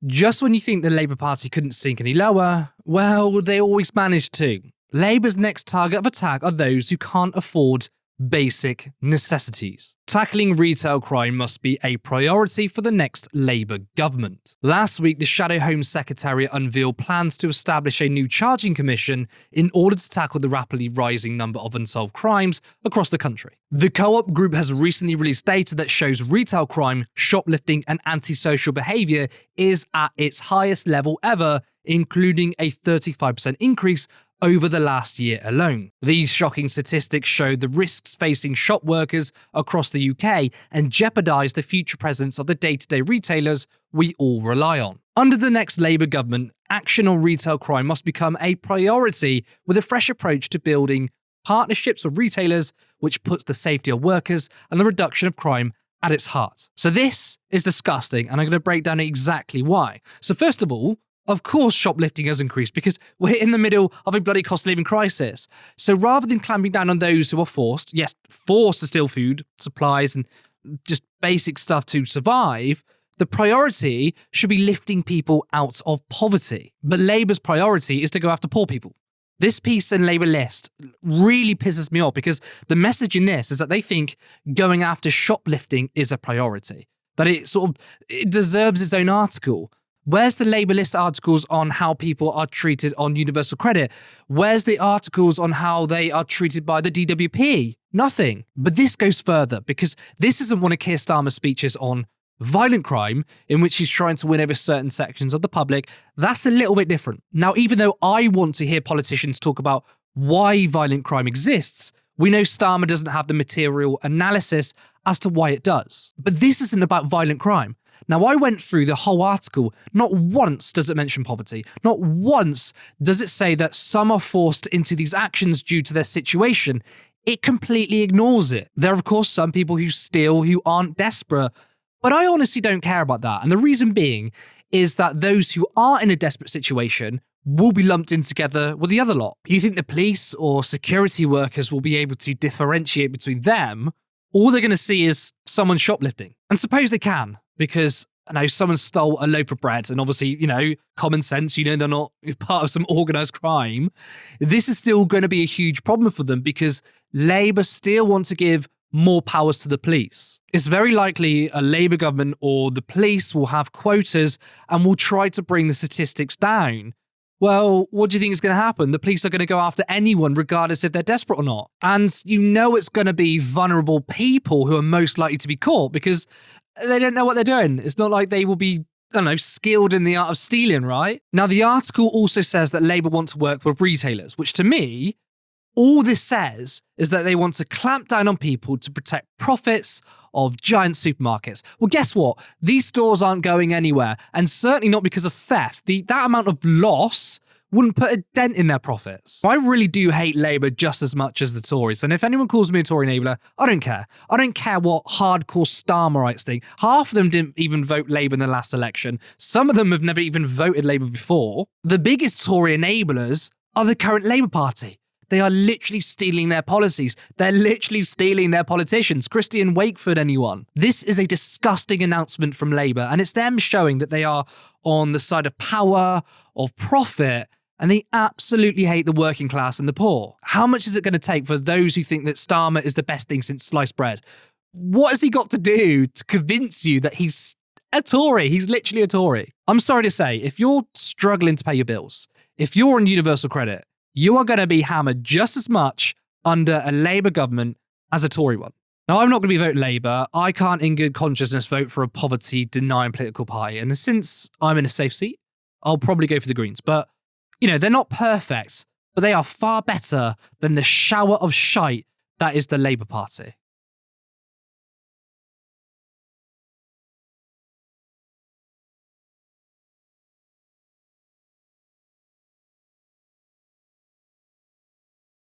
Just when you think the Labour Party couldn't sink any lower, well, they always managed to. Labour's next target of attack are those who can't afford basic necessities. Tackling retail crime must be a priority for the next Labour government. Last week, the Shadow Home Secretariat unveiled plans to establish a new charging commission in order to tackle the rapidly rising number of unsolved crimes across the country. The Co-op Group has recently released data that shows retail crime, shoplifting, and antisocial behaviour is at its highest level ever, including a 35% increase over the last year alone. These shocking statistics show the risks facing shop workers across the UK and jeopardise the future presence of the day-to-day retailers we all rely on. Under the next Labour government, action on retail crime must become a priority with a fresh approach to building partnerships with retailers which puts the safety of workers and the reduction of crime at its heart. So this is disgusting, and I'm going to break down exactly why. So first of all, of course, shoplifting has increased because we're in the middle of a bloody cost of living crisis. So rather than clamping down on those who are forced to steal food, supplies, and just basic stuff to survive, the priority should be lifting people out of poverty. But Labour's priority is to go after poor people. This piece in Labour list really pisses me off because the message in this is that they think going after shoplifting is a priority, that it deserves its own article. Where's the Labour list articles on how people are treated on universal credit? Where's the articles on how they are treated by the DWP? Nothing. But this goes further because this isn't one of Keir Starmer's speeches on violent crime in which he's trying to win over certain sections of the public. That's a little bit different. Now, even though I want to hear politicians talk about why violent crime exists, we know Starmer doesn't have the material analysis as to why it does. But this isn't about violent crime. Now, I went through the whole article. Not once does it mention poverty. Not once does it say that some are forced into these actions due to their situation. It completely ignores it. There are, of course, some people who steal who aren't desperate, but I honestly don't care about that. And the reason being is that those who are in a desperate situation will be lumped in together with the other lot. You think the police or security workers will be able to differentiate between them? All they're going to see is someone shoplifting. And suppose they can, because someone stole a loaf of bread and obviously, common sense, they're not part of some organised crime. This is still going to be a huge problem for them because Labour still want to give more powers to the police. It's very likely a Labour government or the police will have quotas and will try to bring the statistics down. Well, what do you think is going to happen? The police are going to go after anyone, regardless if they're desperate or not. And it's going to be vulnerable people who are most likely to be caught because they don't know what they're doing. It's not like they will be, skilled in the art of stealing, right? Now, the article also says that Labour want to work with retailers, which to me, all this says is that they want to clamp down on people to protect profits of giant supermarkets. Well, guess what? These stores aren't going anywhere, and certainly not because of theft. That amount of loss wouldn't put a dent in their profits. I really do hate Labour just as much as the Tories, and if anyone calls me a Tory enabler, I don't care. I don't care what hardcore Starmerites think. Half of them didn't even vote Labour in the last election. Some of them have never even voted Labour before. The biggest Tory enablers are the current Labour Party. They are literally stealing their policies. They're literally stealing their politicians. Christian Wakeford, anyone. This is a disgusting announcement from Labour, and it's them showing that they are on the side of power, of profit, and they absolutely hate the working class and the poor. How much is it going to take for those who think that Starmer is the best thing since sliced bread? What has he got to do to convince you that he's a Tory? He's literally a Tory. I'm sorry to say, if you're struggling to pay your bills, if you're on universal credit, you are going to be hammered just as much under a Labour government as a Tory one. Now, I'm not going to be voting Labour. I can't in good consciousness vote for a poverty-denying political party. And since I'm in a safe seat, I'll probably go for the Greens. But, they're not perfect, but they are far better than the shower of shite that is the Labour Party.